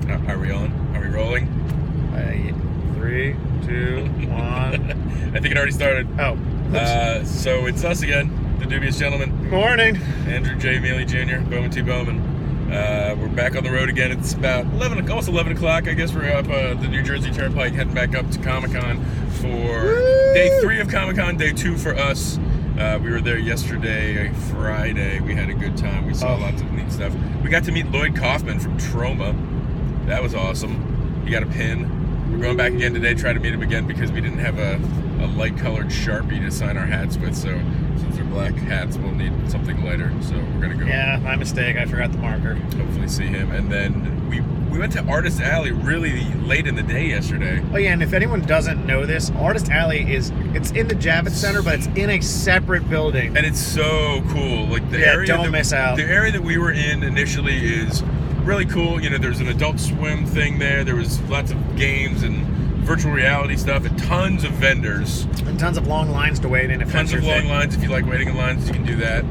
Are we on? Are we rolling? 3, 2, 1. I think it already started. Oh. So it's us again, the Dubious Gentlemen. Morning. Andrew J. Mealy Jr., Bowman T. Bowman. We're back on the road again. It's about almost 11 o'clock. I guess we're up the New Jersey Turnpike, heading back up to ComiCon for day 3 of ComiCon, day 2 for us. We were there yesterday, Friday. We had a good time. We saw lots of neat stuff. We got to meet Lloyd Kaufman from Troma. That was awesome. He got a pin. We're going back again today, try to meet him again because we didn't have a light-colored Sharpie to sign our hats with. So since they're black hats, we'll need something lighter. So we're going to go. Yeah, my mistake. I forgot the marker. Hopefully see him. And then we went to Artist Alley really late in the day yesterday. Oh, yeah, and if anyone doesn't know this, Artist Alley it's in the Javits Center, but it's in a separate building. And it's so cool. Like don't miss out. The area that we were in initially is really cool. You know, there's an Adult Swim thing there. There was lots of games and virtual reality stuff and tons of vendors. And tons of long lines to wait in. Tons of long lines. If you like waiting in lines, you can do that.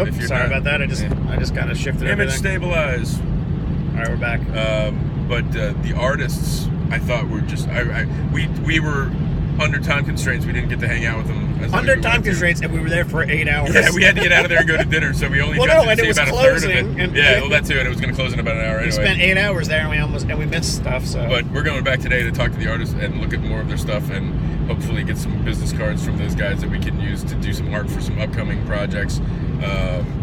If you're sorry about that. I just kind of shifted Image everything. stabilize. All right, we're back. But the artists, I thought were just we were under time constraints. We didn't get to hang out with them. Under time constraints, and we were there for 8 hours. Yeah, we had to get out of there and go to dinner, so we only got to see about a third of it. Yeah, well, that too, and it was going to close in about an hour anyway. We spent 8 hours there, and we missed stuff. So, but we're going back today to talk to the artists and look at more of their stuff, and hopefully get some business cards from those guys that we can use to do some art for some upcoming projects.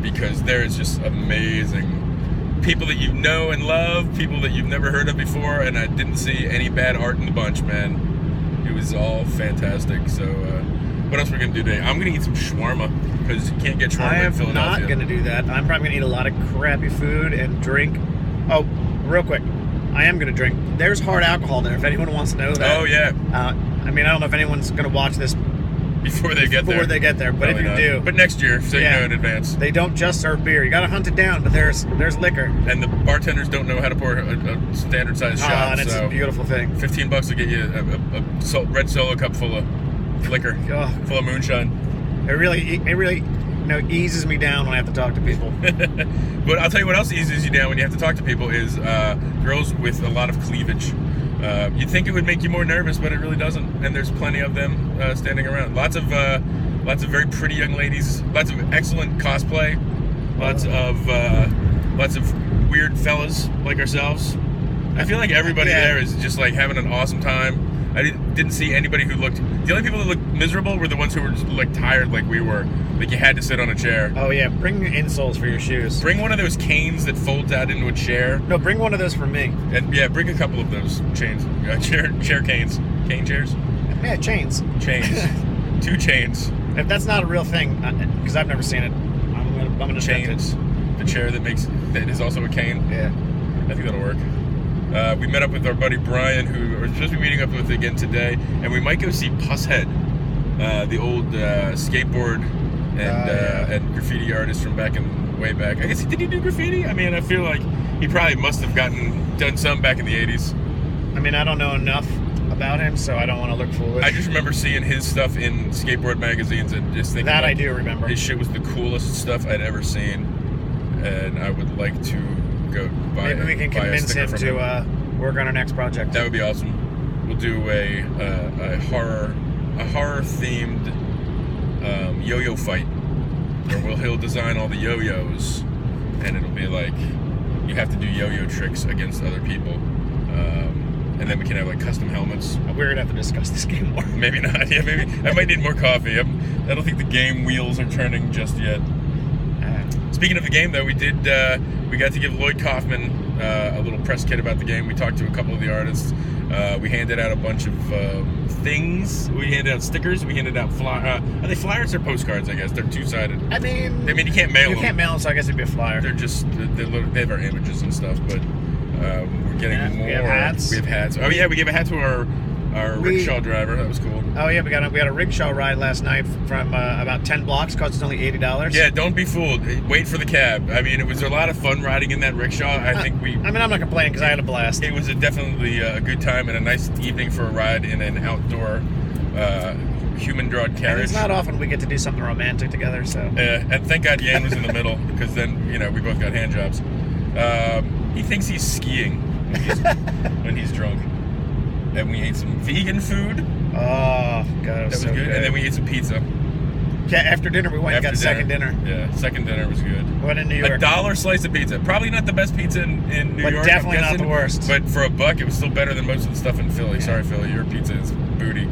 Because there is just amazing people that you know and love, people that you've never heard of before, and I didn't see any bad art in the bunch, man. It was all fantastic. So, what else are we going to do today? I'm going to eat some shawarma, because you can't get shawarma in Philadelphia. I am not going to do that. I'm probably going to eat a lot of crappy food and drink. Oh, real quick. I am going to drink. There's hard alcohol there, if anyone wants to know that. Oh, yeah. I mean, I don't know if anyone's going to watch this before they get there, but probably if you do. But next year, so you know in advance. They don't just serve beer. You got to hunt it down, but there's liquor. And the bartenders don't know how to pour a standard size shot. And it's a beautiful thing. $15 to get you a red Solo cup full of liquor, full of moonshine. It really eases me down when I have to talk to people. But I'll tell you what else eases you down when you have to talk to people is girls with a lot of cleavage. You'd think it would make you more nervous, but it really doesn't. And there's plenty of them standing around. Lots of very pretty young ladies. Lots of excellent cosplay. Lots of weird fellas like ourselves. I feel like everybody there is just like having an awesome time. I didn't see anybody who looked. The only people that looked miserable were the ones who were just like tired, like we were. Like you had to sit on a chair. Oh yeah, bring insoles for your shoes. Bring one of those canes that folds out into a chair. No, bring one of those for me. And yeah, bring a couple of those chains, chair canes, cane chairs. Yeah, chains. 2 chains. If that's not a real thing, because I've never seen it, I'm gonna chains. The chair that is also a cane. Yeah, I think that'll work. We met up with our buddy Brian, who we're supposed to be meeting up with again today, and we might go see Pusshead, the old skateboard and graffiti artist from way back. I guess did he do graffiti? I mean, I feel like he probably must have done some back in the 80s. I mean, I don't know enough about him, so I don't want to look foolish. I just remember seeing his stuff in skateboard magazines and just thinking that I do remember. His shit was the coolest stuff I'd ever seen, and I would like to go buy. Maybe we can convince him to work on our next project. That would be awesome. We'll do a horror themed yo-yo fight, where he'll design all the yo-yos, and it'll be like you have to do yo-yo tricks against other people, and then we can have like custom helmets. We're gonna have to discuss this game more. Maybe not. Yeah, maybe I might need more coffee. I don't think the game wheels are turning just yet. Speaking of the game, though, we got to give Lloyd Kaufman a little press kit about the game. We talked to a couple of the artists. We handed out a bunch of things. We handed out stickers. We handed out are they flyers or postcards? I guess they're 2-sided. I mean, you can't mail them. You can't mail them, so I guess it'd be a flyer. They're just they have our images and stuff, but we're getting more. We have hats. We have hats. Oh yeah, we gave a hat to our rickshaw driver. That was cool. Oh yeah, we got a rickshaw ride last night from about 10 blocks. Cost us only $80. Yeah, don't be fooled. Wait for the cab. I mean, it was a lot of fun riding in that rickshaw. I mean, I'm not complaining because I had a blast. It was definitely a good time and a nice evening for a ride in an outdoor human-drawn carriage. And it's not often we get to do something romantic together, so. And thank God Yan was in the middle, because then we both got hand jobs. He thinks he's skiing. when he's drunk. And we ate some vegan food. Oh, God, That was so good. And then we ate some pizza. Yeah, after dinner, we went and got second dinner. Yeah, second dinner was good. Went in New York. $1 slice of pizza. Probably not the best pizza in New York. But definitely not the worst. But for $1, it was still better than most of the stuff in Philly. Yeah. Sorry, Philly, your pizza is booty.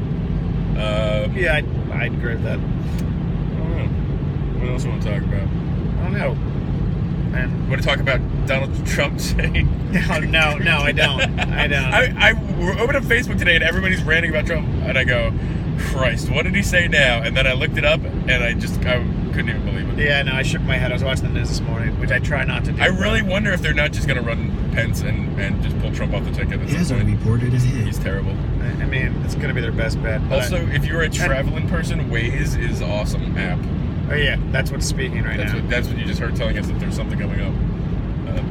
Yeah, I'd agree with that. I don't know. What else you want to talk about? I don't know. And Want to talk about Donald Trump saying? no, I don't. I don't. I opened up Facebook today and everybody's ranting about Trump, and I go, Christ, what did he say now? And then I looked it up, and I couldn't even believe it. Yeah, no, I shook my head. I was watching the news this morning, which I try not to do. I really wonder if they're not just going to run Pence and just pull Trump off the ticket. As reported as hit. He's terrible. I mean, it's going to be their best bet. But Also, if you're a traveling person, Waze is awesome app. oh yeah, that's what's speaking right now. That's what you just heard telling us that there's something coming up.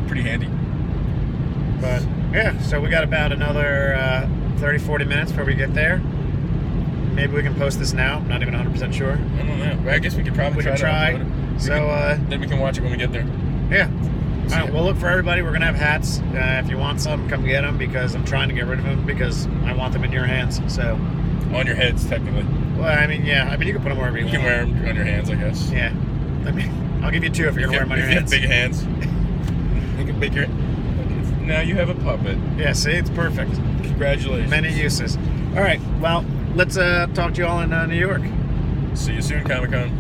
Pretty handy. But yeah, so we got about another 30, 40 minutes before we get there. Maybe we can post this now. Not even 100% sure. I don't know. I guess we could probably We can try. to upload it. So Then we can watch it when we get there. yeah. All right, we'll look for everybody. We're gonna have hats. If you want some, come get them because I'm trying to get rid of them because I want them in your hands. So, On your heads, technically. well, I mean, yeah. I mean, you can put them wherever you You want. can wear them on your hands, I guess. Yeah. I mean, I'll give you 2 if you're gonna wear them on your If you hands. have big hands. You can make your... Now you have a puppet. Yeah. See, it's perfect. Congratulations. Many uses. All right. Well, let's talk to you all in New York. See you soon, Comic-Con.